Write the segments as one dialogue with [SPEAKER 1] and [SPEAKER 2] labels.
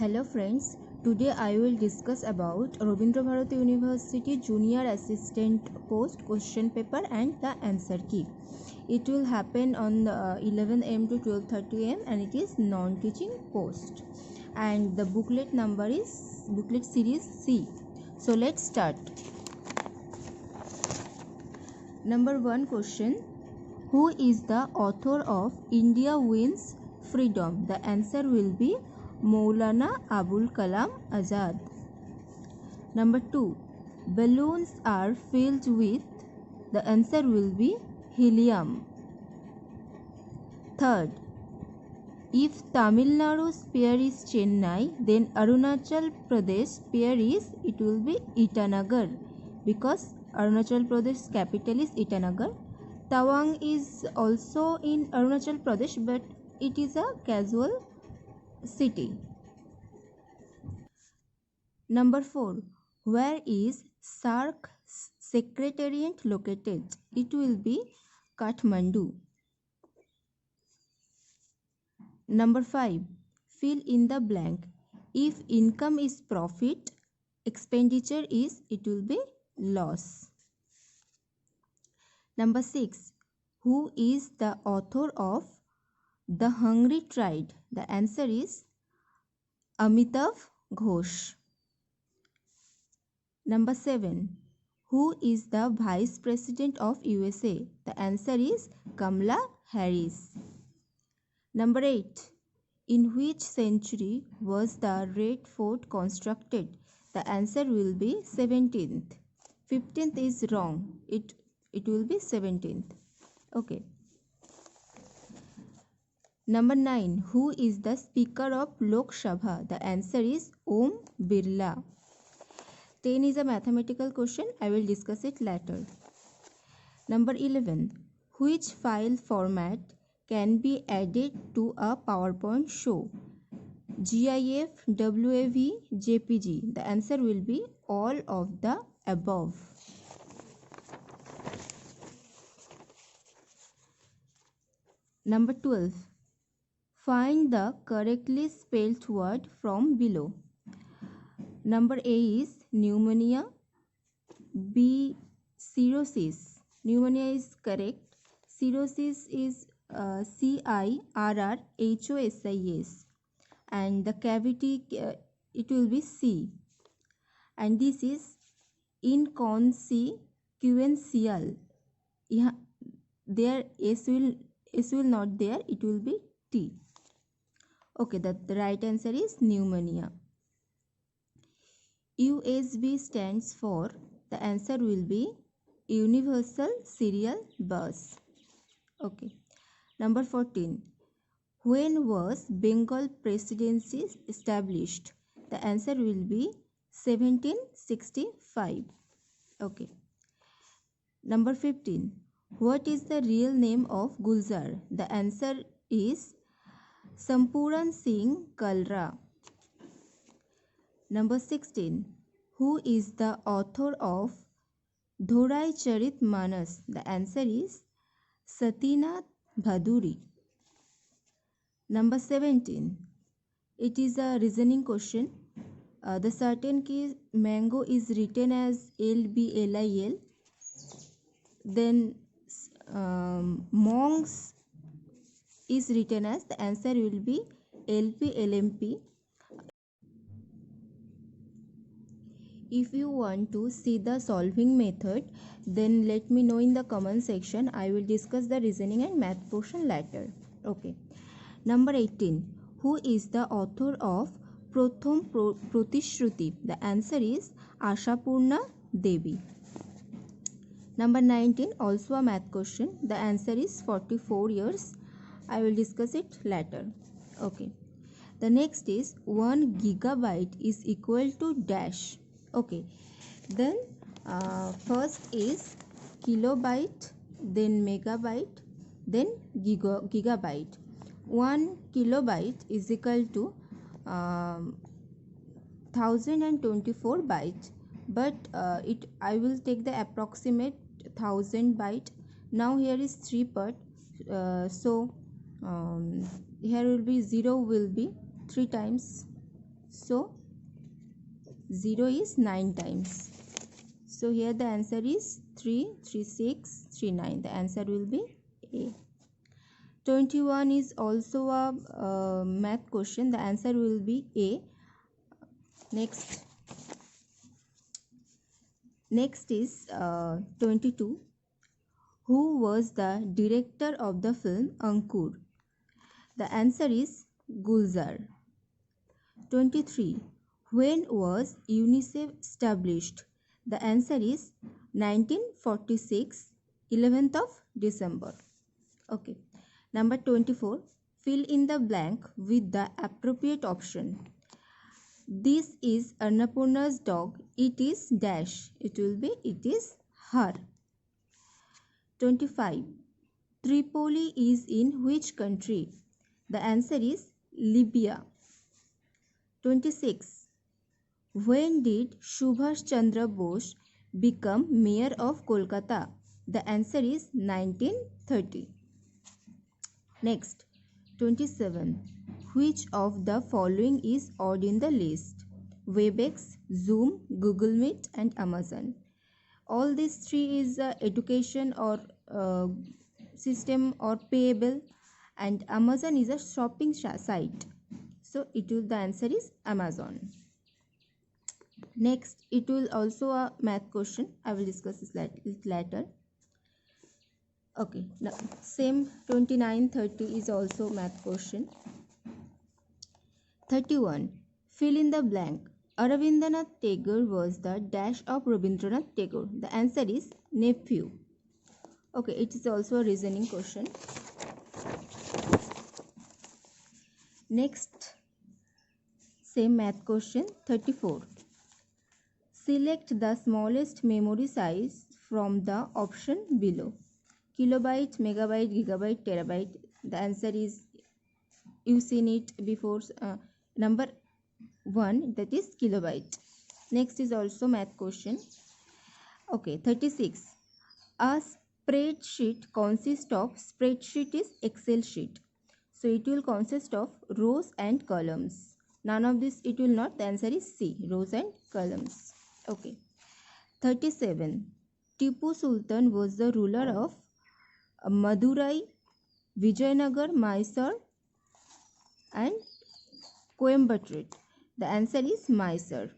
[SPEAKER 1] Hello friends, today I will discuss about Rabindra Bharati University Junior Assistant Post question paper and the answer key. It will happen on the 11 am to 12:30 am and it is non-teaching post. And the booklet number is booklet series C. So let's start. Number 1 question. Who is the author of India Wins Freedom? The answer will be Maulana Abul Kalam Azad. Number 2. Balloons are filled with. The answer will be helium. Third. If Tamil Nadu's pair is Chennai, then Arunachal Pradesh pair is, it will be Itanagar, because Arunachal Pradesh's capital is Itanagar. Tawang is also in Arunachal Pradesh, but it is a casual city. Number 4. Where is SAARC Secretariat located? It will be Kathmandu. Number 5. Fill in the blank. If income is profit, expenditure is, it will be loss. Number 6. Who is the author of The Hungry Tide? The answer is Amitav Ghosh. Number 7. Who is the Vice President of USA? The answer is Kamala Harris. Number 8. In which century was the Red Fort constructed? The answer will be 17th. 15th is wrong. It will be 17th. Okay. Number 9. Who is the Speaker of Lok Sabha? The answer is Om Birla. 10 is a mathematical question. I will discuss it later. Number 11. Which file format can be added to a PowerPoint show? GIF, WAV, JPG. The answer will be all of the above. Number 12. Find the correctly spelled word from below. Number A is pneumonia. B, cirrhosis. Pneumonia is correct. Cirrhosis is CIRRHOSIS. And the cavity, it will be C. And this is inconsequential. There S will not there. It will be T. Okay, the right answer is pneumonia. USB stands for, the answer will be Universal Serial Bus. Okay. Number 14. When was Bengal Presidency established? The answer will be 1765. Okay. Number 15. What is the real name of Gulzar? The answer is Sampuran Singh Kalra. Number 16. Who is the author of Dhorai Charit Manas? The answer is Satinath Bhaduri. Number 17. It is a reasoning question. The certain key mango is written as LBLIL. Then monks is written as, the answer will be LPLMP. If you want to see the solving method, then let me know in the comment section. I will discuss the reasoning and math portion later. Okay. Number 18. Who is the author of Prothom Pratishruti? The answer is Ashapurna Devi. Number 19. Also a math question. The answer is 44 years. I will discuss it later. Okay. The next is 1 gigabyte is equal to dash. Okay, then first is kilobyte, then megabyte, then gigabyte. 1 kilobyte is equal to 1024 bytes, but I will take the approximate 1000 byte. Now here is 3 part, so here will be 0 will be 3 times So 0 is 9 times. So here the answer is 3, 3, 6, 3, 9. The answer will be A. 21 is also a math question. The answer will be A. Next is 22. Who was the director of the film Ankur? The answer is Gulzar. 23. When was UNICEF established? The answer is 1946, 11th of December. Okay. Number 24. Fill in the blank with the appropriate option. This is Annapurna's dog. It is dash. It is her. 25. Tripoli is in which country? The answer is Libya. 26. When did Subhash Chandra Bose become mayor of Kolkata? The answer is 1930. Next, 27. Which of the following is odd in the list? Webex, Zoom, Google Meet and Amazon. All these three is education or system or payable, and Amazon is a shopping site. So the answer is Amazon. Next, it will also a math question. I will discuss this later. Okay, now same 29, 30 is also math question. 31. Fill in the blank. Rabindranath Tagore was the dash of Rabindranath Tagore. The answer is nephew. Okay, it is also a reasoning question. Next, same math question. 34. Select the smallest memory size from the option below. Kilobyte, megabyte, gigabyte, terabyte. The answer is, you've seen it before. Number 1, that is kilobyte. Next is also math question. Okay, 36. A spreadsheet consists of, spreadsheet is Excel sheet. So it will consist of rows and columns. None of this it will not. The answer is C, rows and columns. Okay. 37. Tipu Sultan was the ruler of Madurai, Vijayanagar, Mysore and Coimbatore. The answer is Mysore.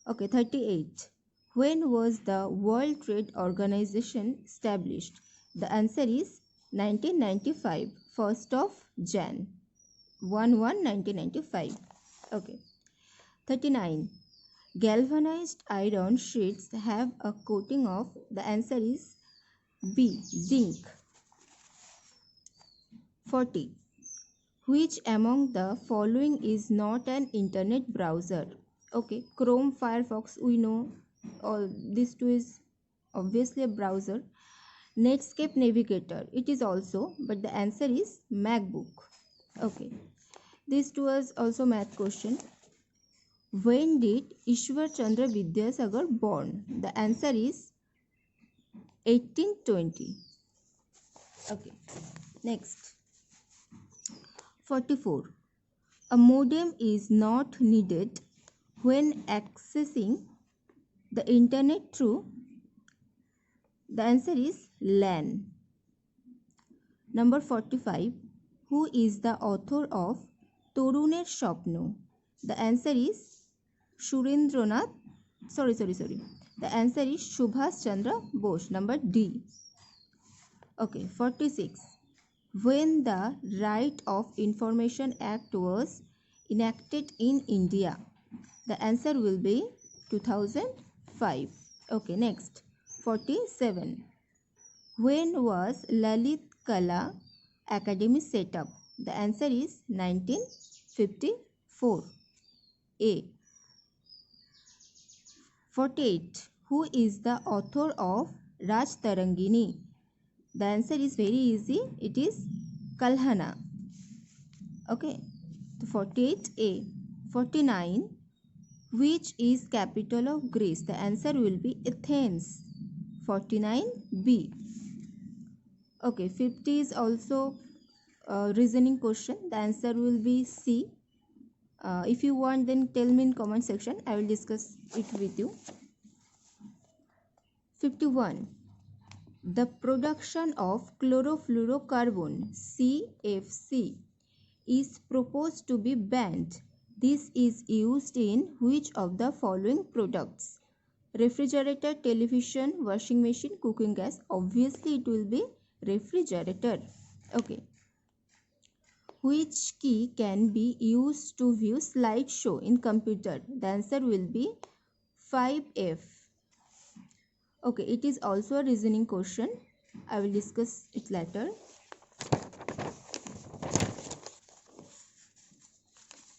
[SPEAKER 1] Okay, 38. When was the World Trade Organization established? The answer is 1995, 1st of Jan. 1/1/1995. Okay. 39. Galvanized iron sheets have a coating of, the answer is B, zinc. 40. Which among the following is not an internet browser? Okay, Chrome, Firefox, we know all these two is obviously a browser. Netscape Navigator, it is also, but the answer is MacBook. Okay, this two is also math question. When did Ishwar Chandra Vidyasagar born? The answer is 1820. Okay, next. 44. A modem is not needed when accessing the internet through, the answer is LAN. Number 45. Who is the author of Toruner Shopno? The answer is The answer is Subhash Chandra Bose. Number D. Okay, 46. When the Right of Information Act was enacted in India? The answer will be 2005. Okay, next. 47. When was Lalit Kala Academy set up? The answer is 1954. A. 48. Who is the author of Raj Tarangini? The answer is very easy. It is Kalhana. Okay. 48A. 49. Which is capital of Greece? The answer will be Athens. 49B. Okay. 50 is also a reasoning question. The answer will be C, If you want, then tell me in comment section. I will discuss it with you. 51. The production of chlorofluorocarbon CFC is proposed to be banned. This is used in which of the following products? Refrigerator, television, washing machine, cooking gas. Obviously it will be refrigerator. Okay. Which key can be used to view slideshow in computer? The answer will be 5F. Okay, it is also a reasoning question. I will discuss it later.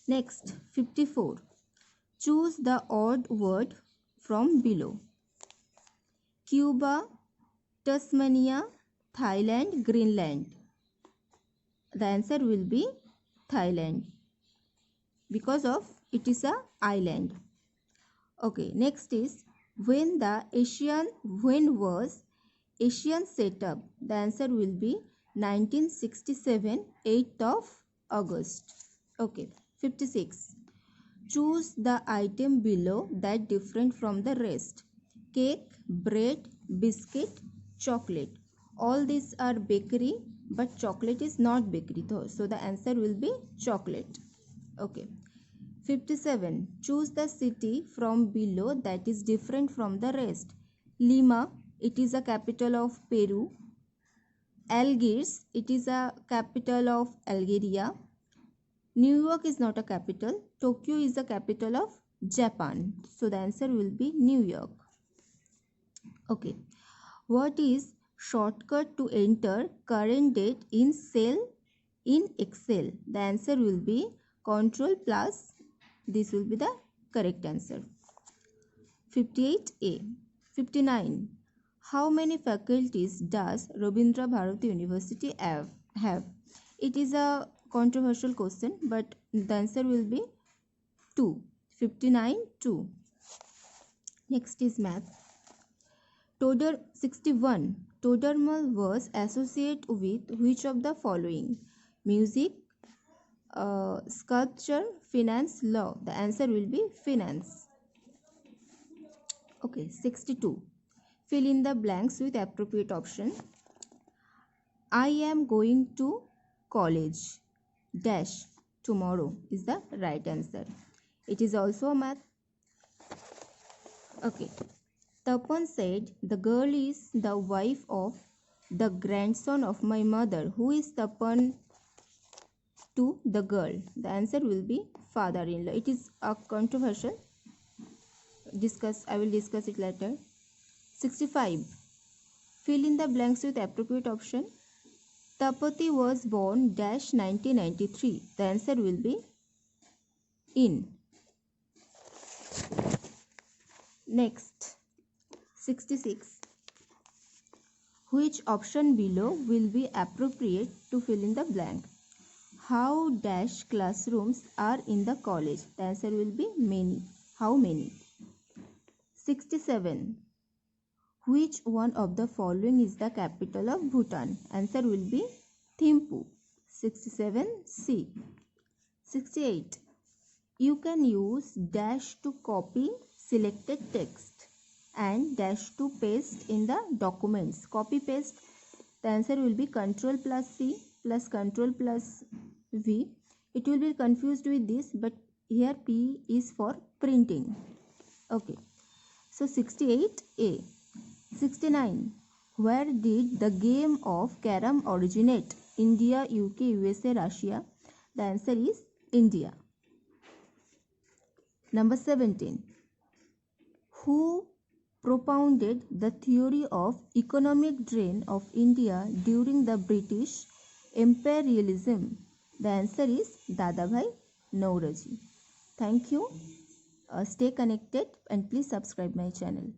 [SPEAKER 1] Next, 54. Choose the odd word from below. Cuba, Tasmania, Thailand, Greenland. The answer will be Thailand because of it is a island. Okay, next is when was Asian set up? The answer will be 1967, 8th of August. Okay, 56. Choose the item below that different from the rest. Cake, bread, biscuit, chocolate. All these are bakery, but chocolate is not bakery though. So the answer will be chocolate. Okay. 57. Choose the city from below that is different from the rest. Lima, it is a capital of Peru. Algiers, it is a capital of Algeria. New York is not a capital. Tokyo is the capital of Japan. So the answer will be New York. Okay. What is shortcut to enter current date in cell in Excel? The answer will be Control plus. This will be the correct answer. 58A. 59. How many faculties does Rabindra Bharati University have? It is a controversial question, but the answer will be 2. 59, 2. Next is math. 61. Todormal was associated with which of the following? Music, sculpture, finance, law. The answer will be finance. Okay, 62. Fill in the blanks with appropriate option. I am going to college dash tomorrow is the right answer. It is also a math. Okay. Tapan said the girl is the wife of the grandson of my mother. Who is Tapan to the girl? The answer will be father-in-law. It is a controversial. I will discuss it later. 65. Fill in the blanks with appropriate option. Tapati was born dash 1993. The answer will be in. Next, 66. Which option below will be appropriate to fill in the blank? How dash classrooms are in the college? The answer will be many. How many? 67. Which one of the following is the capital of Bhutan? Answer will be Thimphu. 67C. 68. You can use dash to copy selected text and dash to paste in the documents. Copy paste. The answer will be Control plus C plus Control plus V. It will be confused with this, but here P is for printing. Okay. So 68A. 69. Where did the game of carom originate? India, UK, USA, Russia. The answer is India. Number 17. Who propounded the theory of economic drain of India during the British imperialism? The answer is Dadabhai Naoroji. Thank you. Stay connected and please subscribe my channel.